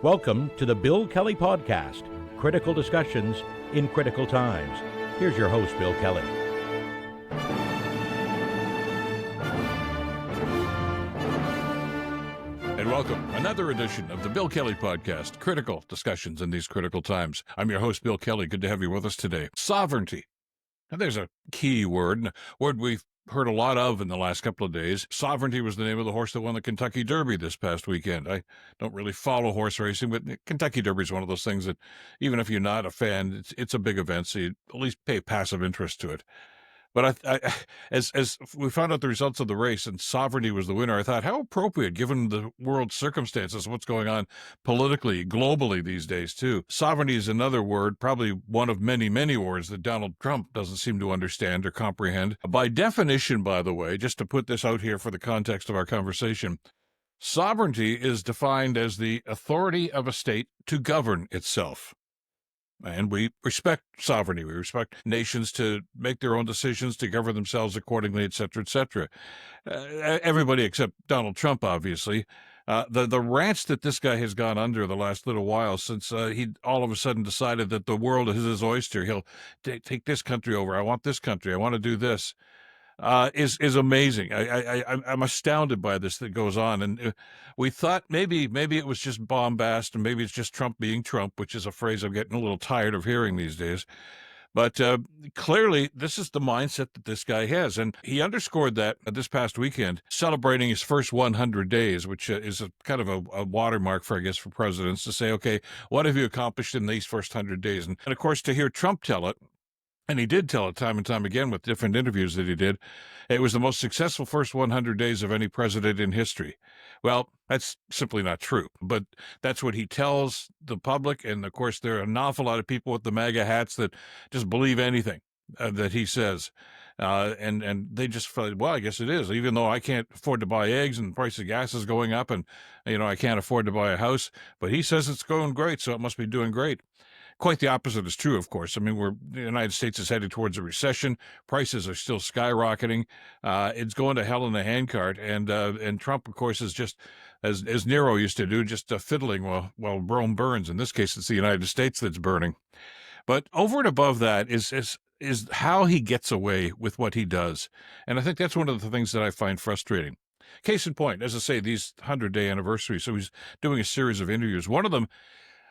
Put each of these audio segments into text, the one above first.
Welcome to the Bill Kelly Podcast, critical discussions in critical times. Here's your host, Bill Kelly. And welcome, another edition of the Bill Kelly Podcast, critical discussions in these critical times. I'm your host, Bill Kelly. Good to have you with us today. Sovereignty. And there's a key word, a word we've heard a lot of in the last couple of days. Sovereignty was the name of the horse that won the Kentucky Derby this past weekend. I don't really follow horse racing, but Kentucky Derby is one of those things that even if you're not a fan, it's a big event, so you at least pay passive interest to it. But as we found out the results of the race and Sovereignty was the winner, I thought, how appropriate given the world's circumstances, what's going on politically, globally these days, too. Sovereignty is another word, probably one of many, many words that Donald Trump doesn't seem to understand or comprehend. By definition, by the way, just to put this out here for the context of our conversation, sovereignty is defined as the authority of a state to govern itself. And we respect sovereignty. We respect nations to make their own decisions, to govern themselves accordingly, et cetera, et cetera. Everybody except Donald Trump, obviously. The rants that this guy has gone under the last little while since he all of a sudden decided that the world is his oyster. He'll take this country over. I want this country. I want to do this. Is amazing. I'm astounded by this that goes on. And we thought maybe it was just bombast and maybe it's just Trump being Trump, which is a phrase I'm getting a little tired of hearing these days. But clearly, this is the mindset that this guy has. And he underscored that this past weekend, celebrating his first 100 days, which is a kind of a watermark for, I guess, for presidents to say, okay, what have you accomplished in these first 100 days? And of course, to hear Trump tell it, and he did tell it time and time again with different interviews that he did, it was the most successful first 100 days of any president in history. Well, that's simply not true, but that's what he tells the public. And of course, there are an awful lot of people with the MAGA hats that just believe anything that he says. And they just felt, well, I guess it is, even though I can't afford to buy eggs and the price of gas is going up and, I can't afford to buy a house, but he says it's going great, so it must be doing great. Quite the opposite is true, of course. I mean, the United States is headed towards a recession. Prices are still skyrocketing. It's going to hell in a handcart. And Trump, of course, is just, as Nero used to do, just fiddling while Rome burns. In this case, it's the United States that's burning. But over and above that is how he gets away with what he does. And I think that's one of the things that I find frustrating. Case in point, as I say, these 100-day anniversaries. So he's doing a series of interviews. One of them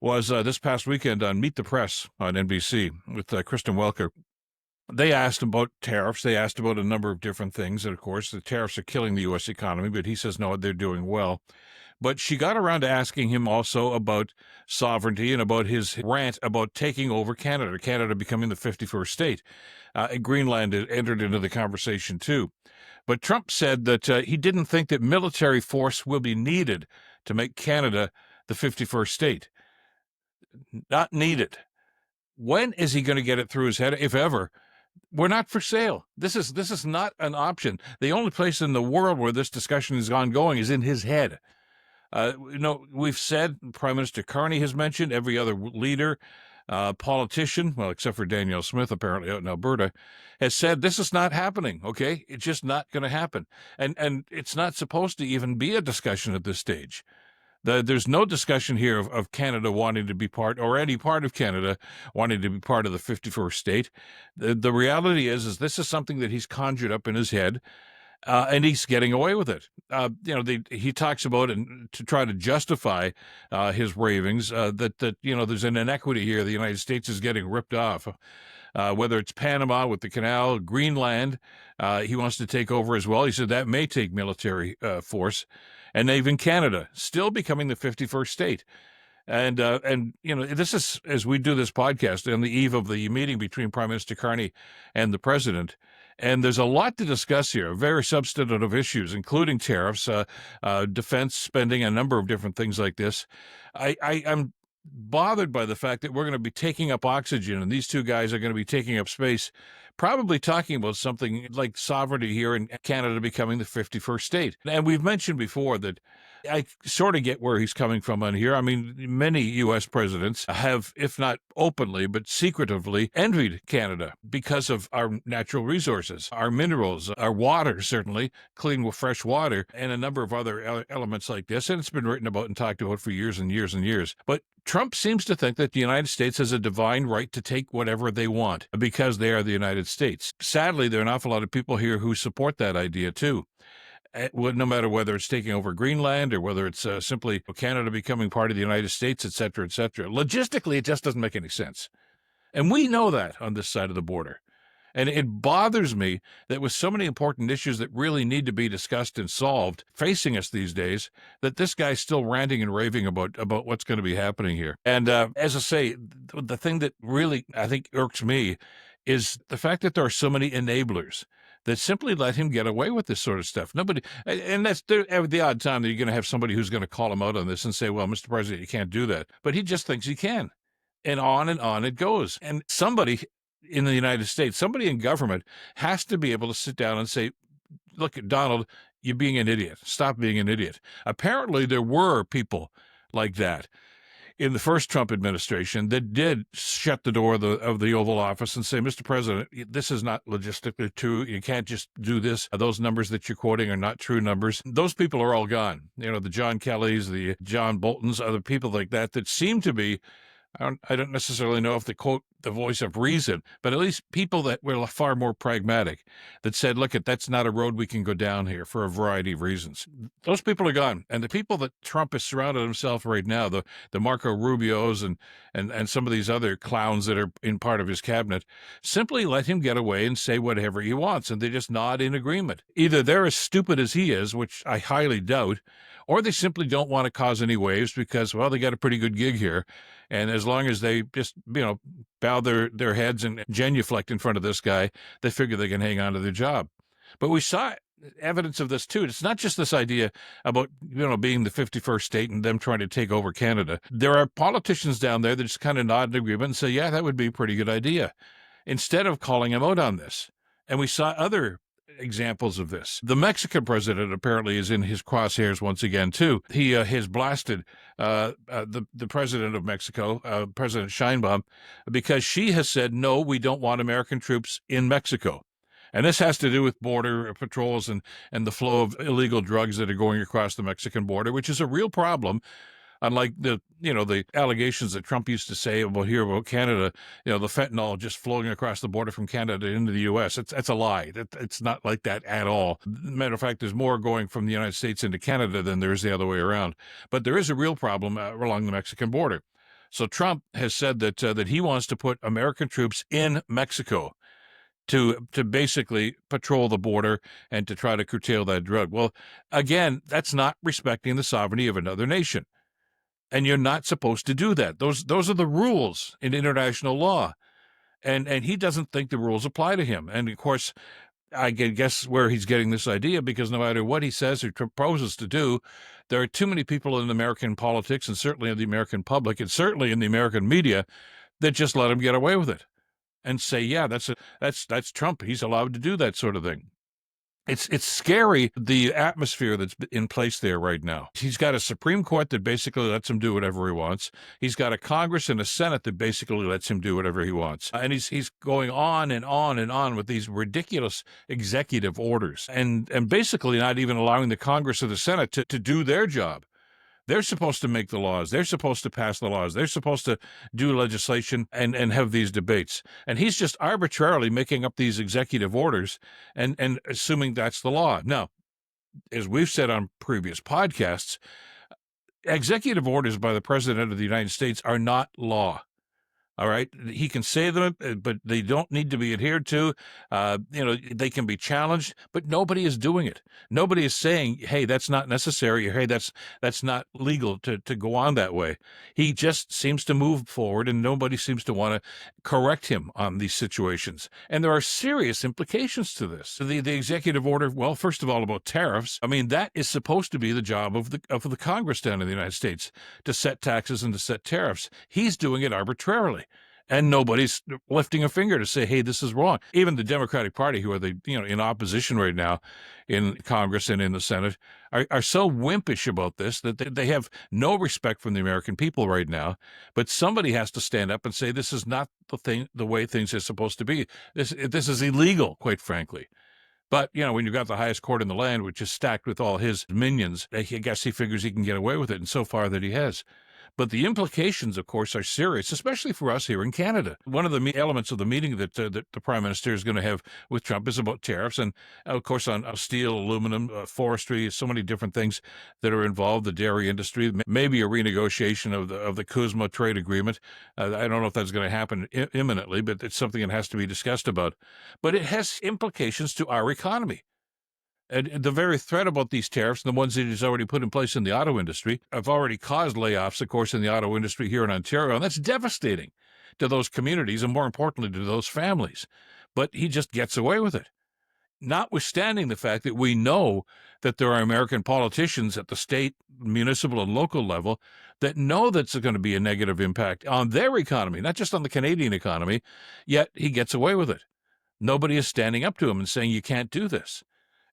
was this past weekend on Meet the Press on NBC with Kristen Welker. They asked about tariffs. They asked about a number of different things. And, of course, the tariffs are killing the U.S. economy, but he says, no, they're doing well. But she got around to asking him also about sovereignty and about his rant about taking over Canada becoming the 51st state. Greenland entered into the conversation, too. But Trump said that he didn't think that military force will be needed to make Canada the 51st state. Not needed. When is he going to get it through his head, if ever? We're not for sale. This is not an option. The only place in the world where this discussion is ongoing is in his head. We've said, Prime Minister Carney has mentioned, every other leader, politician, well, except for Danielle Smith, apparently out in Alberta, has said this is not happening, okay? It's just not going to happen. And it's not supposed to even be a discussion at this stage. There's no discussion here of Canada wanting to be part, or any part of Canada wanting to be part of the 51st state. The reality is this is something that he's conjured up in his head, and he's getting away with it. He talks about, and to try to justify his ravings, that there's an inequity here. The United States is getting ripped off. Whether it's Panama with the canal, Greenland, he wants to take over as well. He said that may take military force. And even Canada, still becoming the 51st state. And this is, as we do this podcast, on the eve of the meeting between Prime Minister Carney and the president. And there's a lot to discuss here, very substantive issues, including tariffs, defense spending, a number of different things like this. I'm bothered by the fact that we're going to be taking up oxygen, and these two guys are going to be taking up space, probably talking about something like sovereignty here in Canada becoming the 51st state. And we've mentioned before that I sort of get where he's coming from on here. I mean, many U.S. presidents have, if not openly, but secretively envied Canada because of our natural resources, our minerals, our water, certainly, clean fresh water, and a number of other elements like this. And it's been written about and talked about for years and years and years. But Trump seems to think that the United States has a divine right to take whatever they want because they are the United States. Sadly, there are an awful lot of people here who support that idea, too. No matter whether it's taking over Greenland or whether it's simply Canada becoming part of the United States, et cetera, et cetera. Logistically, it just doesn't make any sense. And we know that on this side of the border. And it bothers me that with so many important issues that really need to be discussed and solved facing us these days, that this guy's still ranting and raving about what's going to be happening here. And as I say, the thing that really, I think, irks me is the fact that there are so many enablers that simply let him get away with this sort of stuff. Nobody, and that's the odd time that you're going to have somebody who's going to call him out on this and say, well, Mr. President, you can't do that. But he just thinks he can. And on it goes. And somebody in the United States, somebody in government has to be able to sit down and say, look, Donald, you're being an idiot. Stop being an idiot. Apparently, there were people like that in the first Trump administration that did shut the door of the Oval Office and say, Mr. President, this is not logistically true. You can't just do this. Those numbers that you're quoting are not true numbers. Those people are all gone. You know, the John Kellys, the John Boltons, other people like that seem to be, I don't necessarily know if they quote the voice of reason, but at least people that were far more pragmatic, that said, look, that's not a road we can go down here for a variety of reasons. Those people are gone. And the people that Trump has surrounded himself right now, the Marco Rubios and some of these other clowns that are in part of his cabinet, simply let him get away and say whatever he wants, and they just nod in agreement. Either they're as stupid as he is, which I highly doubt, or they simply don't want to cause any waves because, well, they got a pretty good gig here. And as long as they just, bow their heads and genuflect in front of this guy, they figure they can hang on to their job. But we saw evidence of this, too. It's not just this idea about, being the 51st state and them trying to take over Canada. There are politicians down there that just kind of nod in agreement and say, yeah, that would be a pretty good idea, instead of calling him out on this. And we saw other examples of this. The Mexican president apparently is in his crosshairs once again, too. He has blasted the president of Mexico, President Sheinbaum, because she has said, no, we don't want American troops in Mexico. And this has to do with border patrols and the flow of illegal drugs that are going across the Mexican border, which is a real problem. Unlike the allegations that Trump used to say about Canada, the fentanyl just flowing across the border from Canada into the U.S. That's a lie. It's not like that at all. Matter of fact, there's more going from the United States into Canada than there is the other way around. But there is a real problem along the Mexican border. So Trump has said that he wants to put American troops in Mexico to basically patrol the border and to try to curtail that drug. Well, again, that's not respecting the sovereignty of another nation. And you're not supposed to do that. Those are the rules in international law. And he doesn't think the rules apply to him. And, of course, I guess where he's getting this idea, because no matter what he says or proposes to do, there are too many people in American politics and certainly in the American public and certainly in the American media that just let him get away with it and say, yeah, that's Trump. He's allowed to do that sort of thing. It's scary, the atmosphere that's in place there right now. He's got a Supreme Court that basically lets him do whatever he wants. He's got a Congress and a Senate that basically lets him do whatever he wants. And he's going on and on and on with these ridiculous executive orders and basically not even allowing the Congress or the Senate to do their job. They're supposed to make the laws. They're supposed to pass the laws. They're supposed to do legislation and have these debates. And he's just arbitrarily making up these executive orders and assuming that's the law. Now, as we've said on previous podcasts, executive orders by the President of the United States are not law. All right. He can say them, but they don't need to be adhered to. They can be challenged, but nobody is doing it. Nobody is saying, hey, that's not necessary, or hey, that's not legal to go on that way. He just seems to move forward, and nobody seems to want to correct him on these situations. And there are serious implications to this. The executive order, well, first of all, about tariffs. I mean, that is supposed to be the job of the Congress down in the United States, to set taxes and to set tariffs. He's doing it arbitrarily. And nobody's lifting a finger to say, hey, this is wrong. Even the Democratic Party, who are in opposition right now in Congress and in the Senate, are so wimpish about this that they have no respect from the American people right now. But somebody has to stand up and say this is not the way things are supposed to be. This is illegal, quite frankly. But, when you've got the highest court in the land, which is stacked with all his minions, I guess he figures he can get away with it, and so far that he has. But the implications, of course, are serious, especially for us here in Canada. One of the elements of the meeting that the Prime Minister is going to have with Trump is about tariffs, and, of course, on steel, aluminum, forestry, so many different things that are involved, the dairy industry, maybe a renegotiation of the CUSMA trade agreement. I don't know if that's going to happen imminently, but it's something that has to be discussed about. But it has implications to our economy. And the very threat about these tariffs, the ones that he's already put in place in the auto industry, have already caused layoffs, of course, in the auto industry here in Ontario. And that's devastating to those communities and, more importantly, to those families. But he just gets away with it, notwithstanding the fact that we know that there are American politicians at the state, municipal, and local level that know that's going to be a negative impact on their economy, not just on the Canadian economy, yet he gets away with it. Nobody is standing up to him and saying, you can't do this.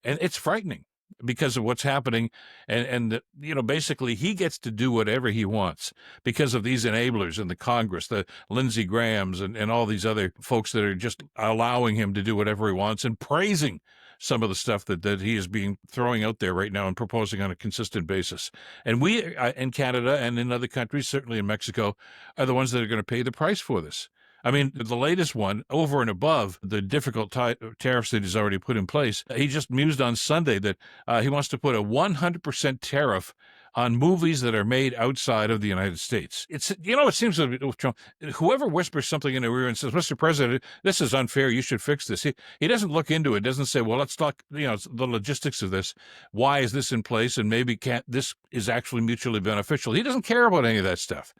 And it's frightening because of what's happening. And basically he gets to do whatever he wants because of these enablers in the Congress, the Lindsey Grahams and all these other folks that are just allowing him to do whatever he wants and praising some of the stuff that he is throwing out there right now and proposing on a consistent basis. And we in Canada and in other countries, certainly in Mexico, are the ones that are going to pay the price for this. I mean, the latest one, over and above the difficult tariffs that he's already put in place, he just mused on Sunday that he wants to put a 100% tariff on movies that are made outside of the United States. It seems that Trump, whoever whispers something in their ear and says, Mr. President, this is unfair, you should fix this. He doesn't look into it, doesn't say, well, let's talk, the logistics of this. Why is this in place? And maybe this is actually mutually beneficial. He doesn't care about any of that stuff.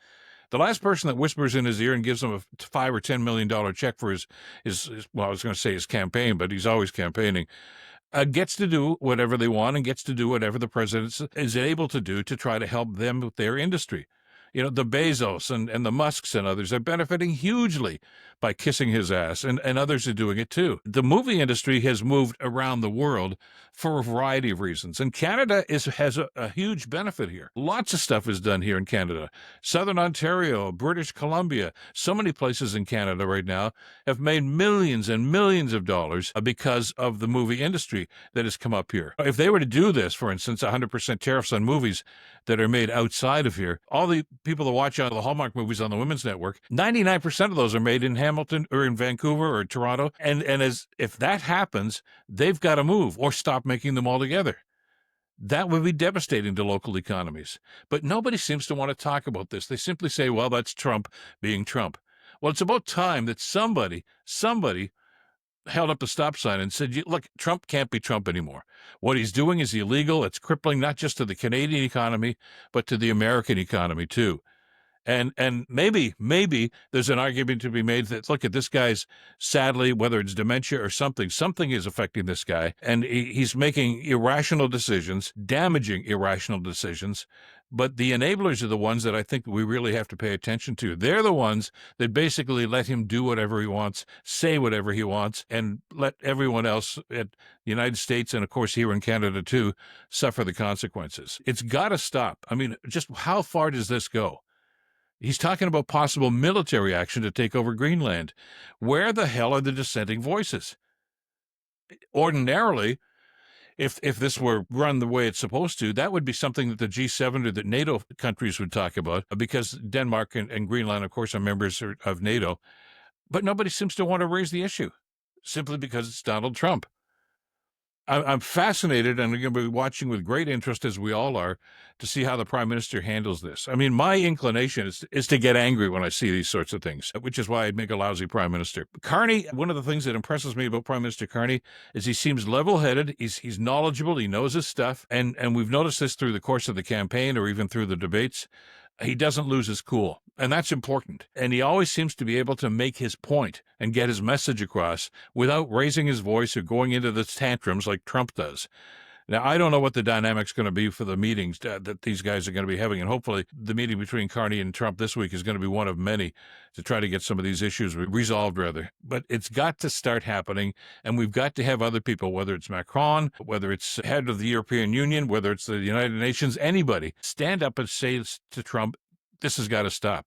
The last person that whispers in his ear and gives him a $5 or $10 million check for his well, I was going to say his campaign, but he's always campaigning, gets to do whatever they want and gets to do whatever the president is able to do to try to help them with their industry. The Bezos and the Musks and others are benefiting hugely by kissing his ass, and others are doing it too. The movie industry has moved around the world for a variety of reasons, and Canada has a huge benefit here. Lots of stuff is done here in Canada. Southern Ontario, British Columbia, so many places in Canada right now have made millions and millions of dollars because of the movie industry that has come up here. If they were to do this, for instance, 100% tariffs on movies that are made outside of here, all the people that watch the Hallmark movies on the Women's Network, 99% of those are made in Hamilton or in Vancouver or Toronto. And if that happens, they've got to move or stop making them altogether. That would be devastating to local economies. But nobody seems to want to talk about this. They simply say, well, that's Trump being Trump. Well, it's about time that somebody held up the stop sign and said, look, Trump can't be Trump anymore. What he's doing is illegal. It's crippling not just to the Canadian economy, but to the American economy too. And maybe there's an argument to be made that, look, at this guy's, sadly, whether it's dementia or something is affecting this guy. And he's making irrational decisions, damaging irrational decisions. But the enablers are the ones that I think we really have to pay attention to. They're the ones that basically let him do whatever he wants, say whatever he wants, and let everyone else at the United States and, of course, here in Canada, too, suffer the consequences. It's got to stop. I mean, just how far does this go? He's talking about possible military action to take over Greenland. Where the hell are the dissenting voices? Ordinarily, if this were run the way it's supposed to, that would be something that the G7 or the NATO countries would talk about, because Denmark and Greenland, of course, are members of NATO. But nobody seems to want to raise the issue, simply because it's Donald Trump. I'm fascinated, and I'm going to be watching with great interest, as we all are, to see how the Prime Minister handles this. I mean, my inclination is to get angry when I see these sorts of things, which is why I'd make a lousy Prime Minister. Carney, one of the things that impresses me about Prime Minister Carney is he seems level-headed, he's knowledgeable, he knows his stuff, and we've noticed this through the course of the campaign or even through the debates. He doesn't lose his cool, and that's important. And he always seems to be able to make his point and get his message across without raising his voice or going into the tantrums like Trump does. Now, I don't know what the dynamic's going to be for the meetings that these guys are going to be having, and hopefully the meeting between Carney and Trump this week is going to be one of many to try to get some of these issues resolved, rather. But it's got to start happening, and we've got to have other people, whether it's Macron, whether it's head of the European Union, whether it's the United Nations, anybody, stand up and say to Trump, this has got to stop.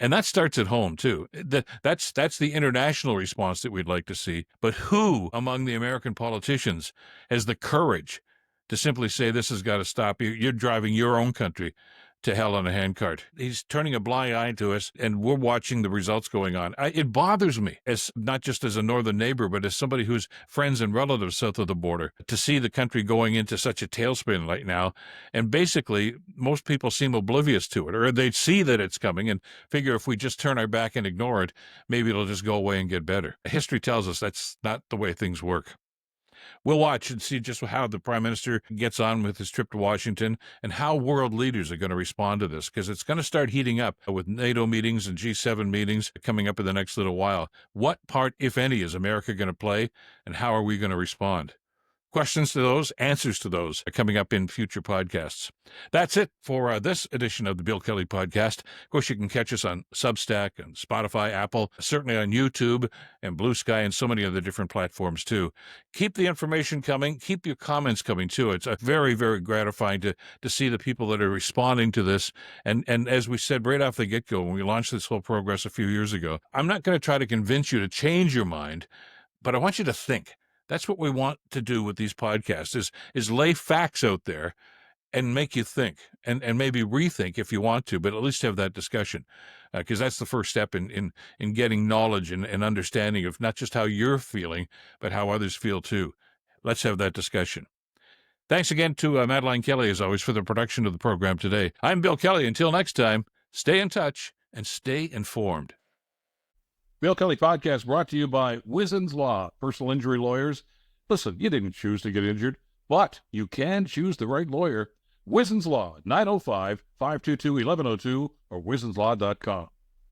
And that starts at home, too. That's the international response that we'd like to see. But who among the American politicians has the courage to simply say this has got to stop? You're driving your own country to hell on a handcart. He's turning a blind eye to us, and we're watching the results going on. It bothers me, as not just as a northern neighbor, but as somebody who's friends and relatives south of the border, to see the country going into such a tailspin right now. And basically, most people seem oblivious to it, or they see that it's coming and figure if we just turn our back and ignore it, maybe it'll just go away and get better. History tells us that's not the way things work. We'll watch and see just how the Prime Minister gets on with his trip to Washington and how world leaders are going to respond to this, because it's going to start heating up with NATO meetings and G7 meetings coming up in the next little while. What part, if any, is America going to play, and how are we going to respond? Questions to those, answers to those are coming up in future podcasts. That's it for this edition of the Bill Kelly Podcast. Of course, you can catch us on Substack and Spotify, Apple, certainly on YouTube and Blue Sky and so many other different platforms, too. Keep the information coming. Keep your comments coming, too. It's very, very gratifying to see the people that are responding to this. And as we said right off the get-go, when we launched this whole program a few years ago, I'm not going to try to convince you to change your mind, but I want you to think. That's what we want to do with these podcasts, is lay facts out there and make you think and maybe rethink if you want to, but at least have that discussion, because that's the first step in getting knowledge and understanding of not just how you're feeling, but how others feel too. Let's have that discussion. Thanks again to Madeline Kelly, as always, for the production of the program today. I'm Bill Kelly. Until next time, stay in touch and stay informed. Bill Kelly Podcast brought to you by Wizen's Law, personal injury lawyers. Listen, you didn't choose to get injured, but you can choose the right lawyer. Wizen's Law, 905-522-1102 or wizenslaw.com.